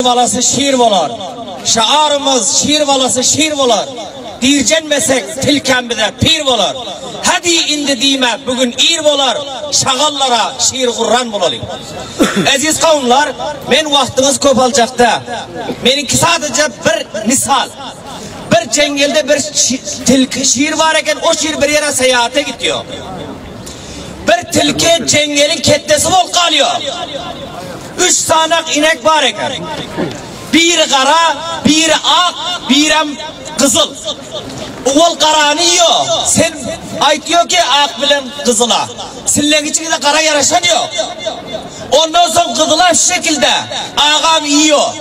balası şiir bolar. Şaarımız şiir balası şiir bolar. Dircenmesek tilkemide pir bolar. Hadi indi diyme bugün ir bolar. Şağallara şiir Kur'an bolalım. Aziz kavimler, men vaktiniz köp alacakta. Meniki sadece bir misal. Bir cengelde bir tilki şiir var eken o şiir bir yere seyahate gidiyor. Bir tilki cengelin kettesi bol kalıyor. 3 sanak inek var eken. Biri kara, biri ak, biri kızıl. Oğul karanı yiyor. Sen aytıyor ki ak bilen kızıla. Sillen içinde kara yaraşanıyor. Ondan sonra kızıla şu şekilde ağam yiyor.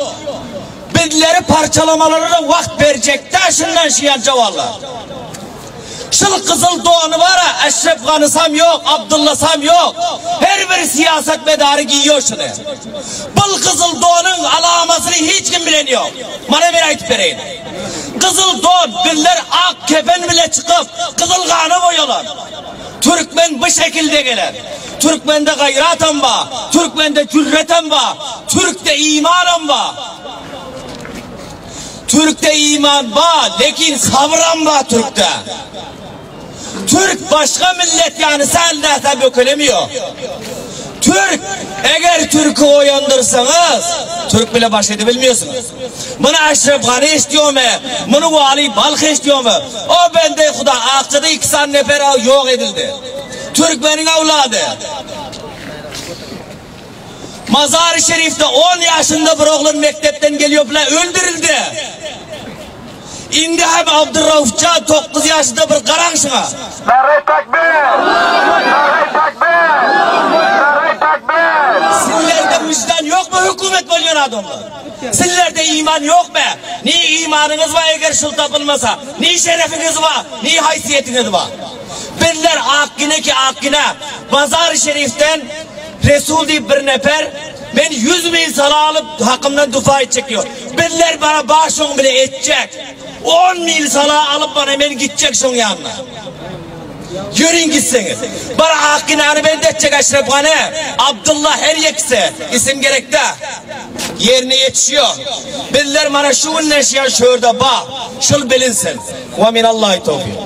Birileri parçalamalarına vakit verecek de şundan şiyan cavallar. Şıl kızıl doğanı var ha, Eşref Kanısam yok, Abdullah Sam yok. Her bir siyaset medarı giyiyor şunu. Bu kızıl doğanın alamasını hiç kim bilen yok. Bana bir ayet vereyim. Kızıl doğan, biriler ak kefen bile çıkıp kızıl kanı boyuyorlar. Türkmen bu şekilde gelir. Türkmen'de gayraten var, Türkmen'de cürreten var, Türk'te imanen var. Türk'te iman var, lakin sabran var Türk'te. Türk başka millet yani sen de bökülemiyor. Türk, eğer Türk'ü uyandırsanız, Türk bile baş edebilmiyorsunuz. Bunu Eşref Kanı istiyor mu? Bunu Vali Balkı istiyor mu? O bende Huda Akçı'da 2 tane nefer yok edildi. Türkmen'in evladı. Mazar-ı Şerif'te 10 yaşında bir oğlun mektepten geliyor bile öldürüldü. İndi hem Abdurraufcan 9 yaşında bir karanşına. Naray takbir! Naray takbir! Naray takbir! Sizlerde vicdan yok mu hükümet bölüyor adamlar? Sizlerde iman yok mu? Ni imanınız var eğer şul tapılmasa? Ni şerefiniz var? Ni haysiyetiniz var? Biriler akkine ki akkine Mazar-ı Şerif'ten Resul'i bir nefer ben 100 bin sala alıp hakkımdan dufa edecek diyor. Biriler bana bağışın bile edecek. 10 mil sala alıp bana hemen gidecek son yanına. Yürüyün gitseniz. Bana hakkını ben de edecek Eşref Kanı. Abdullah her yekse isim gerekte. Yerine yetişiyor. Biriler bana şu neşya şurada bak. Şıl bilinsin. Ve minallahi tevfik.